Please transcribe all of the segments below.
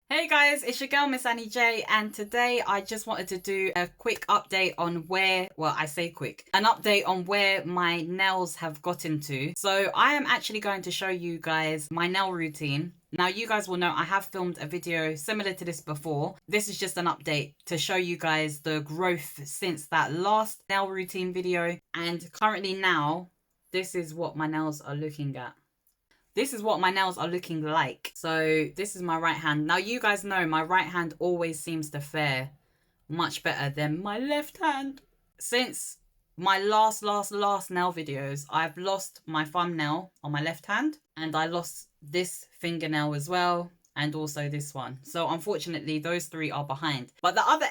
Hey guys, it's your girl Miss Annie J, and today I just wanted to do a quick update on an update on where my nails have gotten to. So I am actually going to show you guys my nail routine. Now you guys will know I have filmed a video similar to this before. This is just an update to show you guys the growth since that last nail routine video, and currently now this is what my nails are looking at. This is what my nails are looking like. So this is my right hand. Now you guys know my right hand always seems to fare much better than my left hand. Since my last nail videos, I've lost my thumbnail on my left hand, and I lost this fingernail as well, and also this one. So unfortunately those three are behind, but the other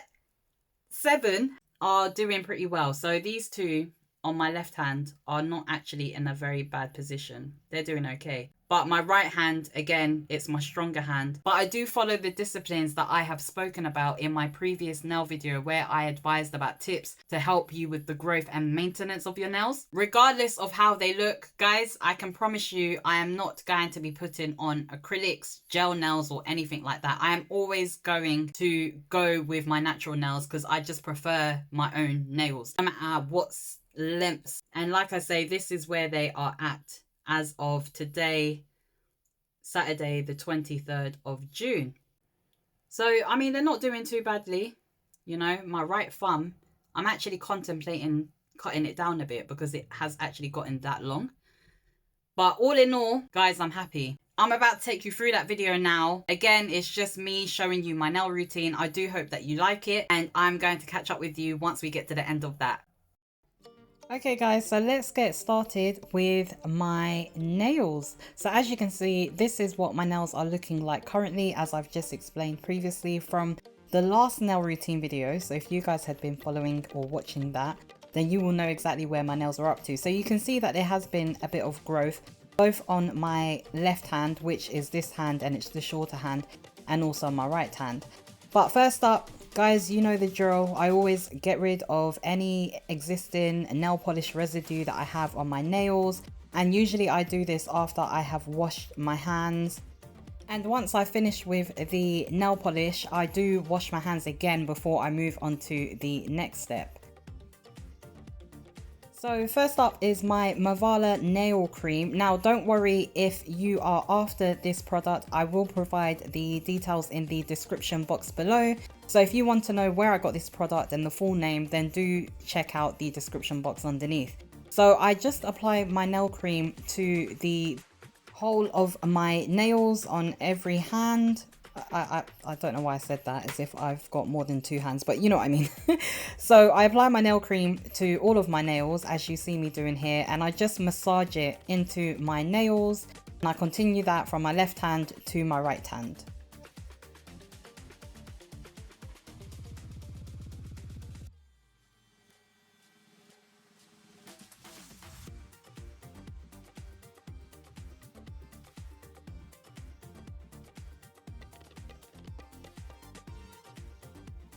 7 are doing pretty well. So these two on my left hand are not actually in a very bad position. They're doing okay. But my right hand, again, it's my stronger hand. But I do follow the disciplines that I have spoken about in my previous nail video, where I advised about tips to help you with the growth and maintenance of your nails. Regardless of how they look, guys, I can promise you I am not going to be putting on acrylics, gel nails, or anything like that. I am always going to go with my natural nails because I just prefer my own nails, no matter what's lengths. And like I say, this is where they are at as of today, Saturday the 23rd of June. So I mean, they're not doing too badly. You know, my right thumb, I'm actually contemplating cutting it down a bit because it has actually gotten that long. But all in all, guys, I'm happy. I'm about to take you through that video now. Again, it's just me showing you my nail routine. I do hope that you like it, and I'm going to catch up with you once we get to the end of that. Okay guys, so let's get started with my nails. So as you can see, this is what my nails are looking like currently, as I've just explained previously from the last nail routine video. So if you guys had been following or watching that, then you will know exactly where my nails are up to. So you can see that there has been a bit of growth both on my left hand, which is this hand and it's the shorter hand, and also my right hand. But first up, guys, you know the drill. I always get rid of any existing nail polish residue that I have on my nails, and usually I do this after I have washed my hands. And once I finish with the nail polish, I do wash my hands again before I move on to the next step. So first up is my Mavala Nail Cream. Now don't worry if you are after this product, I will provide the details in the description box below. So if you want to know where I got this product and the full name, then do check out the description box underneath. So I just apply my nail cream to the whole of my nails on every hand. I don't know why I said that as if I've got more than 2 hands, but you know what I mean. So I apply my nail cream to all of my nails, as you see me doing here, and I just massage it into my nails, and I continue that from my left hand to my right hand.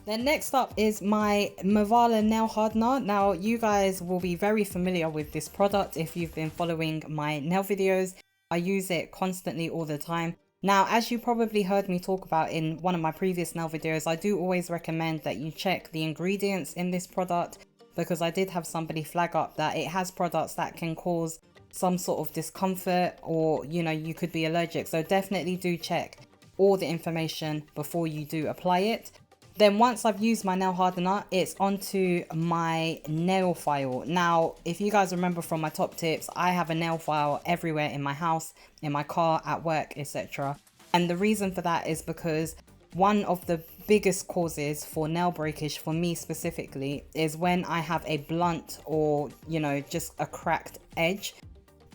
Then next up is my Mavala Nail Hardener. Now you guys will be very familiar with this product if you've been following my nail videos. I use it constantly all the time. Now, as you probably heard me talk about in one of my previous nail videos, I do always recommend that you check the ingredients in this product, because I did have somebody flag up that it has products that can cause some sort of discomfort, or you know, you could be allergic. So definitely do check all the information before you do apply it. Then once I've used my nail hardener, it's onto my nail file. Now, if you guys remember from my top tips, I have a nail file everywhere in my house, in my car, at work, etc. And the reason for that is because one of the biggest causes for nail breakage for me specifically is when I have a blunt or, you know, just a cracked edge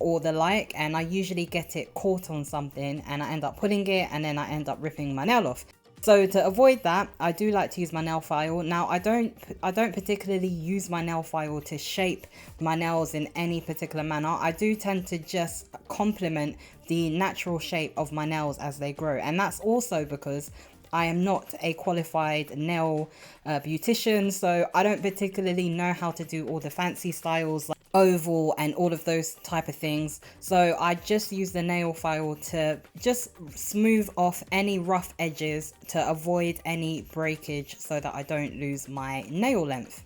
or the like, and I usually get it caught on something and I end up pulling it and then I end up ripping my nail off. So to avoid that, I do like to use my nail file. Now I don't particularly use my nail file to shape my nails in any particular manner. I do tend to just complement the natural shape of my nails as they grow, and that's also because I am not a qualified nail beautician, so I don't particularly know how to do all the fancy styles oval and all of those type of things. So I just use the nail file to just smooth off any rough edges to avoid any breakage so that I don't lose my nail length.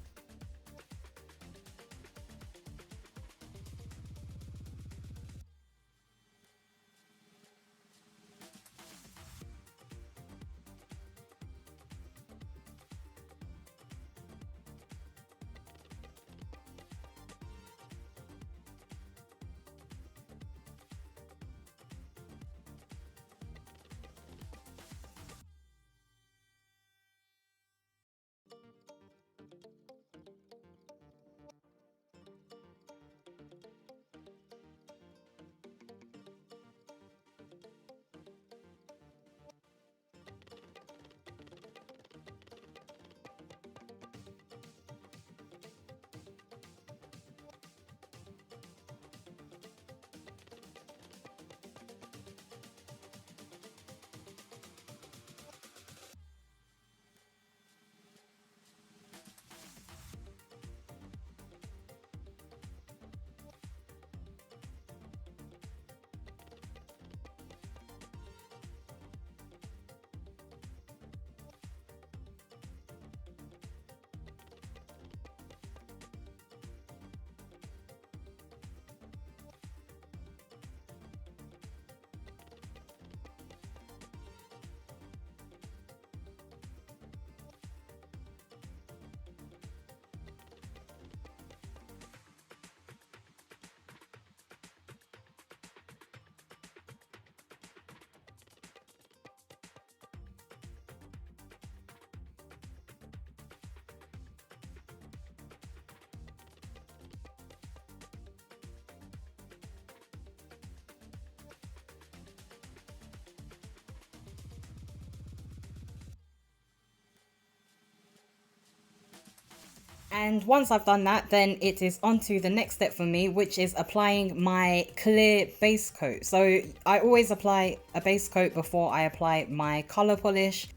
And once I've done that, then it is on to the next step for me, which is applying my clear base coat. So I always apply a base coat before I apply my color polish,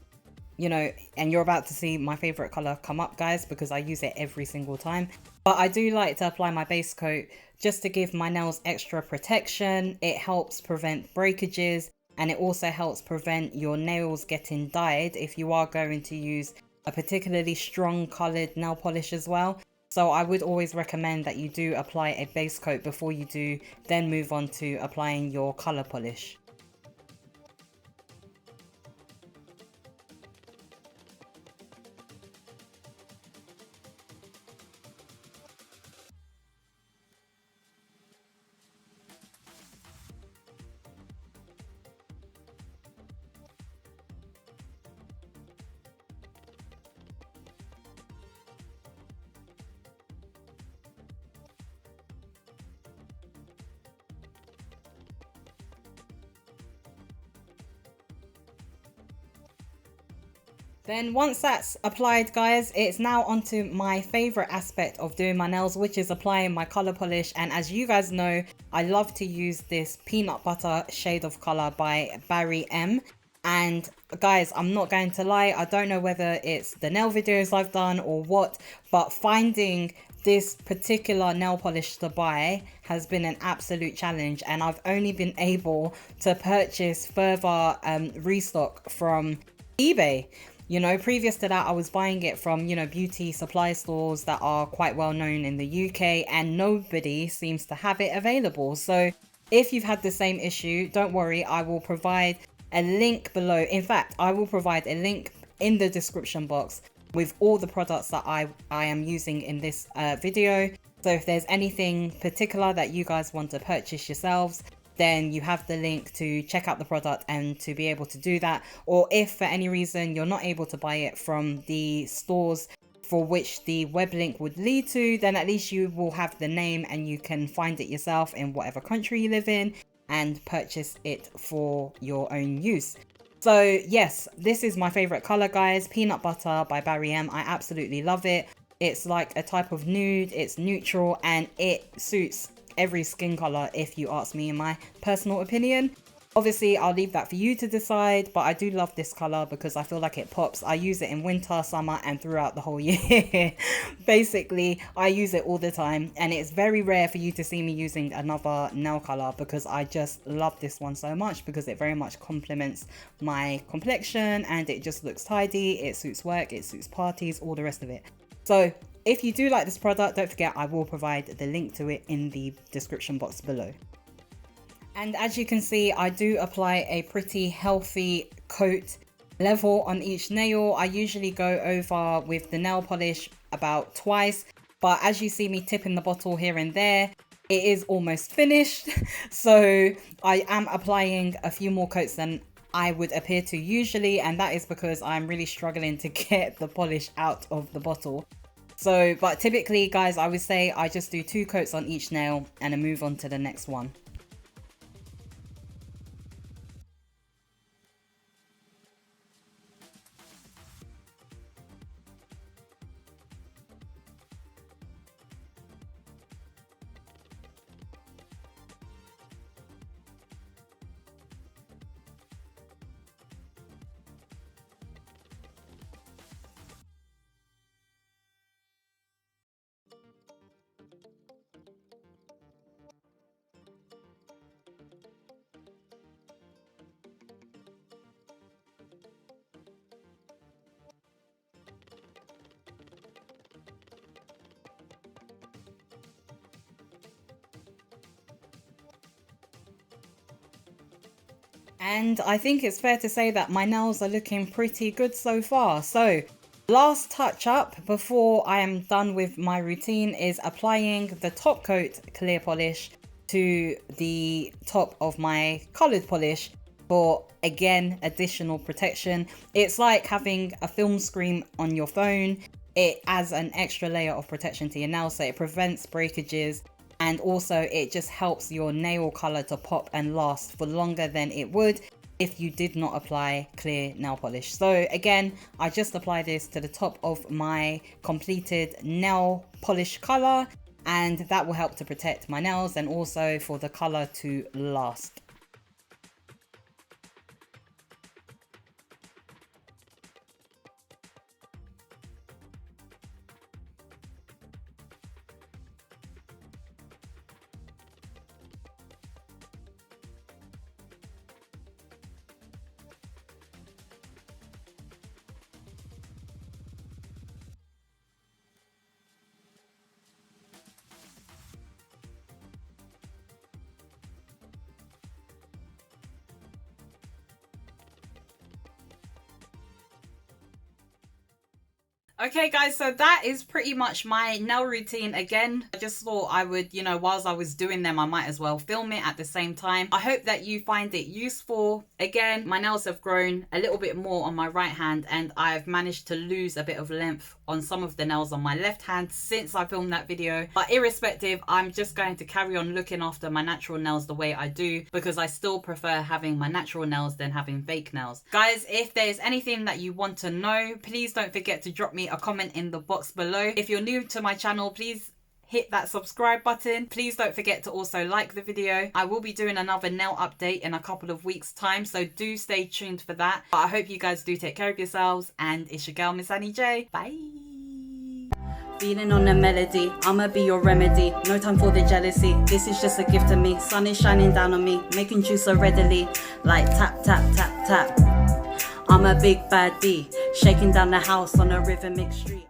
you know, and you're about to see my favorite color come up, guys, because I use it every single time. But I do like to apply my base coat just to give my nails extra protection. It helps prevent breakages, and it also helps prevent your nails getting dyed if you are going to use a particularly strong colored nail polish as well. So I would always recommend that you do apply a base coat before you do then move on to applying your color polish. Then once that's applied, guys, it's now onto my favorite aspect of doing my nails, which is applying my color polish. And as you guys know, I love to use this peanut butter shade of color by Barry M. And guys, I'm not going to lie, I don't know whether it's the nail videos I've done or what, but finding this particular nail polish to buy has been an absolute challenge, and I've only been able to purchase further restock from eBay. You know, previous to that, I was buying it from, you know, beauty supply stores that are quite well known in the UK, and nobody seems to have it available. So if you've had the same issue, don't worry, I will provide a link below. In fact, I will provide a link in the description box with all the products that I am using in this video. So if there's anything particular that you guys want to purchase yourselves, then you have the link to check out the product and to be able to do that. Or if for any reason you're not able to buy it from the stores for which the web link would lead to, then at least you will have the name and you can find it yourself in whatever country you live in and purchase it for your own use. So yes, this is my favorite color, guys. Peanut Butter by Barry M. I absolutely love it. It's like a type of nude, it's neutral, and it suits every skin color, if you ask me, in my personal opinion. Obviously, I'll leave that for you to decide, but I do love this color because I feel like it pops. I use it in winter, summer, and throughout the whole year. Basically, I use it all the time, and it's very rare for you to see me using another nail color because I just love this one so much because it very much complements my complexion and it just looks tidy. It suits work, it suits parties, all the rest of it. So if you do like this product, don't forget I will provide the link to it in the description box below. And as you can see, I do apply a pretty healthy coat level on each nail. I usually go over with the nail polish about twice, but as you see me tipping the bottle here and there, it is almost finished. So I am applying a few more coats than I would appear to usually, and that is because I'm really struggling to get the polish out of the bottle. So, but typically guys, I would say I just do 2 coats on each nail and then move on to the next one. And I think it's fair to say that my nails are looking pretty good so far. So last touch up before I am done with my routine is applying the top coat clear polish to the top of my colored polish for, again, additional protection. It's like having a film screen on your phone. It adds an extra layer of protection to your nails, so it prevents breakages. And also it just helps your nail color to pop and last for longer than it would if you did not apply clear nail polish. So again, I just apply this to the top of my completed nail polish color, and that will help to protect my nails and also for the color to last. Okay guys, so that is pretty much my nail routine. Again, I just thought I would, you know, whilst I was doing them, I might as well film it at the same time. I hope that you find it useful. Again, my nails have grown a little bit more on my right hand, and I've managed to lose a bit of length on some of the nails on my left hand since I filmed that video. But irrespective, I'm just going to carry on looking after my natural nails the way I do, because I still prefer having my natural nails than having fake nails. Guys, if there's anything that you want to know, please don't forget to drop me a comment in the box below. If you're new to my channel, please hit that subscribe button. Please don't forget to also like the video. I will be doing another nail update in a couple of weeks time, so do stay tuned for that. But I hope you guys do take care of yourselves, and it's your girl Miss Annie J. Bye. Feeling on a melody, I'ma be your remedy. No time for the jealousy, this is just a gift to me. Sun is shining down on me, making juice so readily. Like tap, tap, tap, tap. I'm a big bad D, shaking down the house on a rhythmic street.